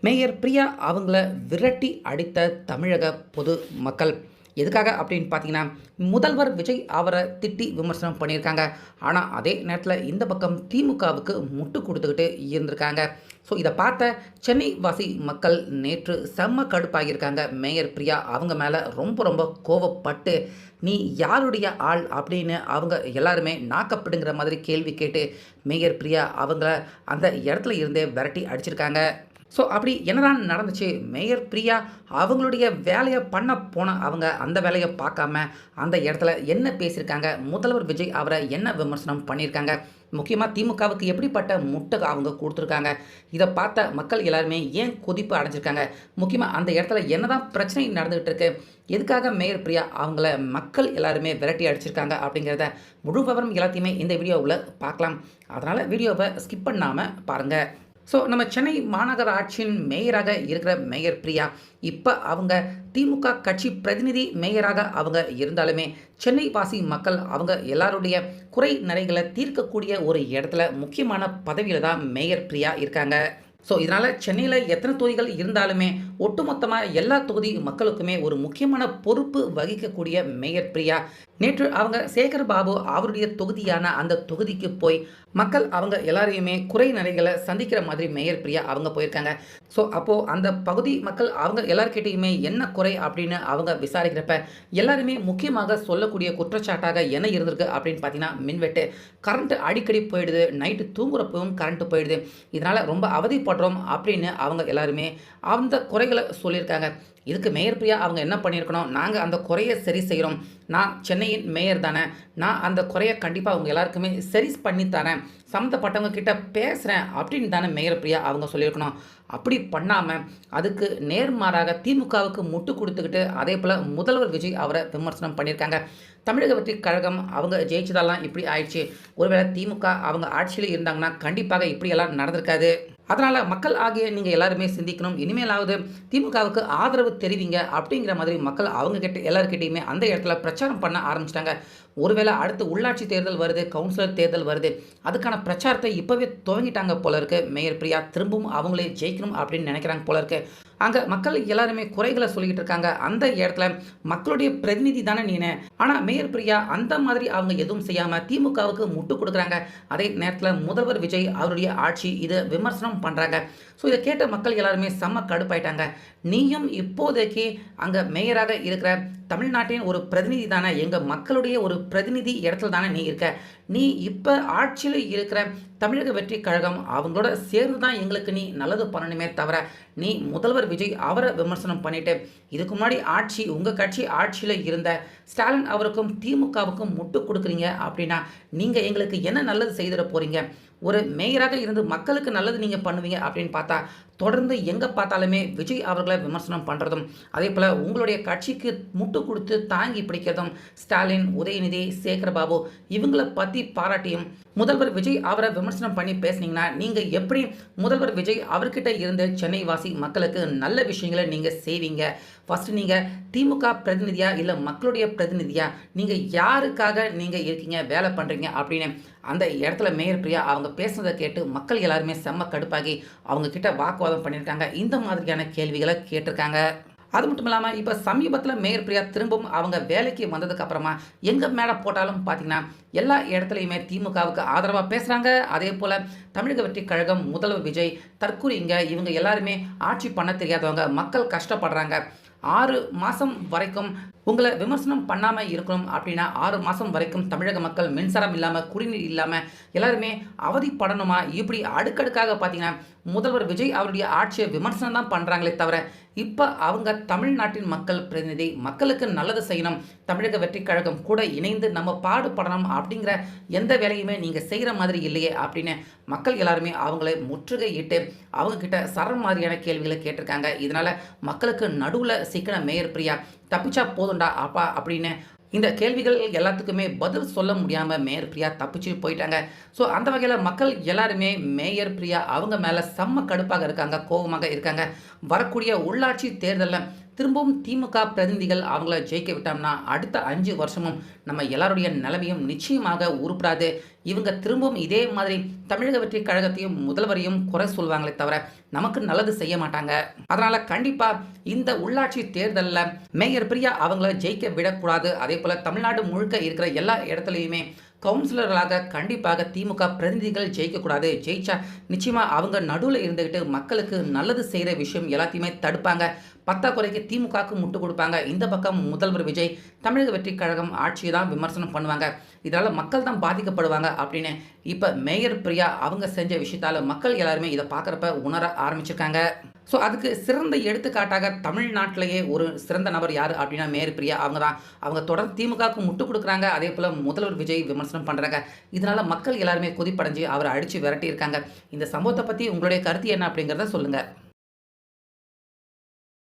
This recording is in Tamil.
மேயர் பிரியா அவங்கள விரட்டி அடித்த தமிழக பொது மக்கள் எதுக்காக அப்படின்னு பார்த்தீங்கன்னா, முதல்வர் விஜய் அவரை திட்டி விமர்சனம் பண்ணியிருக்காங்க. ஆனால் அதே நேரத்தில் இந்த பக்கம் திமுகவுக்கு முட்டு கொடுத்துக்கிட்டு இருந்திருக்காங்க. ஸோ இதை பார்த்த சென்னை வாசி மக்கள் நேற்று செம்ம கடுப்பாகியிருக்காங்க. மேயர் பிரியா அவங்க மேலே ரொம்ப ரொம்ப கோவப்பட்டு, நீ யாருடைய ஆள் அப்படின்னு அவங்க எல்லாருமே நாக்கப்பிடுங்கிற மாதிரி கேள்வி கேட்டு மேயர் பிரியா அவங்கள அந்த இடத்துல இருந்தே விரட்டி அடிச்சிருக்காங்க. ஸோ அப்படி என்னதான் நடந்துச்சு? மேயர் பிரியா அவங்களுடைய வேலையை பண்ண போன அவங்க அந்த வேலையை பார்க்காம அந்த இடத்துல என்ன பேசியிருக்காங்க? முதல்வர் விஜய் அவரை என்ன விமர்சனம் பண்ணியிருக்காங்க? முக்கியமாக திமுகவுக்கு எப்படிப்பட்ட முட்டை அவங்க கொடுத்துருக்காங்க? இதை பார்த்த மக்கள் எல்லாருமே ஏன் கொதிப்பு அடைஞ்சிருக்காங்க? முக்கியமாக அந்த இடத்துல என்னதான் பிரச்சனை நடந்துகிட்டு இருக்கு? எதுக்காக மேயர் பிரியா அவங்கள மக்கள் எல்லாருமே விரட்டி அடிச்சிருக்காங்க அப்படிங்கிறத முழு விவரம் எல்லாத்தையுமே இந்த வீடியோவில் பார்க்கலாம். அதனால் வீடியோவை ஸ்கிப் பண்ணாமல் பாருங்கள். ஸோ நம்ம சென்னை மாநகராட்சியின் மேயராக இருக்கிற மேயர் பிரியா இப்போ அவங்க திமுக கட்சி பிரதிநிதி மேயராக அவங்க இருந்தாலுமே சென்னை வாசி மக்கள் அவங்க எல்லாருடைய குறை நிறைகளை தீர்க்கக்கூடிய ஒரு இடத்துல முக்கியமான பதவியில் தான் மேயர் பிரியா இருக்காங்க. ஸோ இதனால் சென்னையில் எத்தனை தொகுதிகள் இருந்தாலுமே ஒட்டுமொத்தமாக எல்லா தொகுதி மக்களுக்குமே ஒரு முக்கியமான பொறுப்பு வகிக்கக்கூடிய மேயர் பிரியா நேற்று அவங்க சேகர் பாபு அவருடைய தொகுதியான அந்த தொகுதிக்கு போய் மக்கள் அவங்க எல்லாரையுமே குறை நிறைகளை சந்திக்கிற மாதிரி மேயர் பிரியா அவங்க போயிருக்காங்க. ஸோ அப்போது அந்த பகுதி மக்கள் அவங்க எல்லார்கிட்டையுமே என்ன குறை அப்படின்னு அவங்க விசாரிக்கிறப்ப எல்லாருமே முக்கியமாக சொல்லக்கூடிய குற்றச்சாட்டாக என்ன இருந்திருக்கு அப்படின்னு பார்த்தீங்கன்னா, மின்வெட்டு, கரண்ட்டு அடிக்கடி போயிடுது, நைட்டு தூங்குறப்பவும் கரண்ட்டு போயிடுது, இதனால் ரொம்ப அவதிப்படுறோம் அப்படின்னு அவங்க எல்லாருமே அந்த குறைகளை சொல்லியிருக்காங்க. இதுக்கு மேயர் பிரியா அவங்க என்ன பண்ணியிருக்கணும்? நாங்கள் அந்த குறையை சரி செய்கிறோம், நான் சென்னையின் மேயர் தானே, நான் அந்த குறையை கண்டிப்பாக அவங்க எல்லாருக்குமே சரி பண்ணி தரேன், சம்மந்தப்பட்டவங்க கிட்ட பேசுகிறேன் அப்படின்னு தானே மேயர் பிரியா அவங்க சொல்லியிருக்கணும். அப்படி பண்ணாமல் அதுக்கு நேர்மாறாக திமுகவுக்கு முட்டு கொடுத்துக்கிட்டு அதே போல் முதல்வர் விஜய் அவரை விமர்சனம் பண்ணியிருக்காங்க. தமிழக வெற்றி கழகம் அவங்க ஜெயிச்சதெல்லாம் இப்படி ஆயிடுச்சு, ஒருவேளை திமுக அவங்க ஆட்சியில் இருந்தாங்கன்னா கண்டிப்பாக இப்படியெல்லாம் நடந்திருக்காது. அதனால் மக்கள் ஆகிய நீங்கள் எல்லாருமே சிந்திக்கணும், இனிமேலாவது திமுகவுக்கு ஆதரவு தெரிவிங்க அப்படிங்கிற மாதிரி மக்கள் அவங்கக்கிட்ட எல்லாருக்கிட்டையுமே அந்த இடத்துல பிரச்சாரம் பண்ண ஆரம்பிச்சிட்டாங்க. ஒருவேளை அடுத்து உள்ளாட்சி தேர்தல் வருது, கவுன்சிலர் தேர்தல் வருது, அதுக்கான பிரச்சாரத்தை இப்போவே துவங்கிட்டாங்க போல இருக்கு. மேயர் பிரியா திரும்பவும் அவங்களே ஜெயிக்கணும் அப்படின்னு நினைக்கிறாங்க போல இருக்கு. அங்கே மக்கள் எல்லாருமே குறைகளை சொல்லிக்கிட்டு இருக்காங்க. அந்த இடத்துல மக்களுடைய பிரதிநிதி தானே நீனு, ஆனால் மேயர் பிரியா அந்த மாதிரி அவங்க எதுவும் செய்யாமல் திமுகவுக்கு முட்டு கொடுக்குறாங்க. அதே நேரத்தில் முதல்வர் விஜய் அவருடைய ஆட்சி இதை விமர்சனம் பண்ணுறாங்க. ஸோ இதை கேட்ட மக்கள் எல்லாருமே செம்ம கடுப்பாயிட்டாங்க. நீயும் இப்போதைக்கு அங்கே மேயராக இருக்கிற தமிழ்நாட்டின் ஒரு பிரதிநிதி தானே, எங்கள் மக்களுடைய ஒரு பிரதிநிதி இடத்துல தானே நீ இருக்க, நீ இப்போ ஆட்சியில் இருக்கிற தமிழக வெற்றி கழகம் அவங்களோட சேர்ந்து தான் எங்களுக்கு நீ நல்லது பண்ணணுமே தவிர நீ முதல்வர் விஜய் அவரை விமர்சனம் பண்ணிட்டு இதுக்கு முன்னாடி ஆட்சி உங்கள் கட்சி ஆட்சியில் இருந்த ஸ்டாலின் அவருக்கும் திமுகவுக்கும் முட்டு கொடுக்குறீங்க அப்படின்னா நீங்கள் எங்களுக்கு என்ன நல்லது செய்திட போகிறீங்க? ஒரு மேயராக இருந்து மக்களுக்கு நல்லது நீங்கள் பண்ணுவீங்க அப்படின்னு பார்த்தா தொடர்ந்து எங்கே பார்த்தாலுமே விஜய் அவர்களை விமர்சனம் பண்ணுறதும், அதே போல் உங்களுடைய கட்சிக்கு முட்டு கொடுத்து தாங்கி பிடிக்கிறதும், ஸ்டாலின், உதயநிதி, சேகர்பாபு இவங்களை பற்றி பாராட்டியும் முதல்வர் விஜய் அவரை விமர்சனம் பண்ணி பேசுனீங்கன்னா நீங்கள் எப்படி முதல்வர் விஜய் அவர்கிட்ட இருந்து சென்னை வாசி மக்களுக்கு நல்ல விஷயங்களை நீங்கள் செய்வீங்க? ஃபஸ்ட்டு நீங்கள் திமுக பிரதிநிதியா இல்லை மக்களுடைய பிரதிநிதியா, நீங்கள் யாருக்காக நீங்கள் இருக்கீங்க, வேலை பண்ணுறீங்க அப்படின்னு அந்த இடத்துல மேயர் பிரியா அவங்க பேசுனதை கேட்டு மக்கள் எல்லாருமே செம்ம கடுப்பாகி அவங்க கிட்ட வாக்குவாதம் பண்ணியிருக்காங்க. இந்த மாதிரியான கேள்விகளை கேட்டிருக்காங்க. அது மட்டும் இல்லாமல் இப்போ சமீபத்தில் மேயர் பிரியா திரும்பவும் அவங்க வேலைக்கு வந்ததுக்கு அப்புறமா எங்கே மேலே போட்டாலும் பார்த்தீங்கன்னா எல்லா இடத்துலையுமே திமுகவுக்கு ஆதரவாக பேசுகிறாங்க. அதே போல் தமிழக வெற்றி கழகம், முதல்வர் விஜய், தற்கூரிங்க இவங்க எல்லாருமே ஆட்சி பண்ண தெரியாதவங்க, மக்கள் கஷ்டப்படுறாங்க, 6 மாதம் வரைக்கும் உங்களை விமர்சனம் பண்ணாமல் இருக்கணும் அப்படின்னா 6 மாதம் வரைக்கும் தமிழக மக்கள் மின்சாரம் இல்லாமல், குடிநீர் இல்லாமல் எல்லாருமே அவதிப்படணுமா? இப்படி அடுக்கடுக்காக பார்த்தீங்கன்னா முதல்வர் விஜய் அவருடைய ஆட்சியை விமர்சனம் தான் பண்ணுறாங்களே தவிர இப்போ அவங்க தமிழ்நாட்டின் மக்கள் பிரதிநிதி, மக்களுக்கு நல்லது செய்யணும், தமிழக வெற்றி கழகம் கூட இணைந்து நம்ம பாடுபடணும் அப்படிங்கிற எந்த வேலையுமே நீங்கள் செய்கிற மாதிரி இல்லையே அப்படின்னு மக்கள் எல்லாருமே அவங்களை முற்றுகையிட்டு அவங்கக்கிட்ட சரம் மாதிரியான கேள்விகளை கேட்டிருக்காங்க. இதனால் மக்களுக்கு நடுவில் சிக்கன மேயர் பிரியா தப்பிச்சா போதுண்டா அப்பா அப்படின்னு இந்த கேள்விகள் எல்லாத்துக்குமே பதில் சொல்ல முடியாமல் மேயர் பிரியா தப்பிச்சு போயிட்டாங்க. ஸோ அந்த வகையில் மக்கள் எல்லாருமே மேயர் பிரியா அவங்க மேலே செம்ம கடுப்பாக இருக்காங்க, கோபமாக இருக்காங்க. வரக்கூடிய உள்ளாட்சி தேர்தலில் திரும்பவும் திமுக பிரதிநிதிகள் அவங்கள ஜெயிக்க விட்டோம்னா அடுத்த 5 வருஷமும் நம்ம எல்லாருடைய நிலைமையும் நிச்சயமாக உருப்படாது. இவங்க திரும்பவும் இதே மாதிரி தமிழக வெற்றி கழகத்தையும் முதல்வரையும் குறை சொல்வாங்களே தவிர நமக்கு நல்லது செய்ய மாட்டாங்க. அதனால கண்டிப்பா இந்த உள்ளாட்சி தேர்தலில் மேயர் பிரியா அவங்கள ஜெயிக்க விடக்கூடாது. அதே போல தமிழ்நாடு முழுக்க இருக்கிற எல்லா இடத்துலையுமே கவுன்சிலர்களாக கண்டிப்பாக திமுக பிரதிநிதிகள் ஜெயிக்கக்கூடாது. ஜெயிச்சா நிச்சயமாக அவங்க நடுவில் இருந்துக்கிட்டு மக்களுக்கு நல்லது செய்கிற விஷயம் எல்லாத்தையுமே தடுப்பாங்க. பத்தாக்குறைக்கு திமுகவுக்கு முட்டு கொடுப்பாங்க. இந்த பக்கம் முதல்வர் விஜய் தமிழக வெற்றி கழகம் ஆட்சியை தான் விமர்சனம் பண்ணுவாங்க. இதனால் மக்கள் தான் பாதிக்கப்படுவாங்க அப்படின்னு இப்போ மேயர் பிரியா அவங்க செஞ்ச விஷயத்தால் மக்கள் எல்லாருமே இதை பார்க்குறப்ப உணர ஆரம்பிச்சிருக்காங்க. ஸோ அதுக்கு சிறந்த எடுத்துக்காட்டாக தமிழ்நாட்டிலேயே ஒரு சிறந்த நபர் யார் அப்படின்னா மேயர் பிரியா அவங்க தான். அவங்க தொடர்ந்து திமுகவுக்கு முட்டு கொடுக்குறாங்க. அதே போல் முதல்வர் விஜய் விமர்சனம் பண்ணுறாங்க. இதனால் மக்கள் எல்லாருமே கொதிப்படைஞ்சு அவரை அடித்து விரட்டியிருக்காங்க. இந்த சம்பவத்தை பற்றி உங்களுடைய கருத்து என்ன அப்படிங்கிறத சொல்லுங்கள்.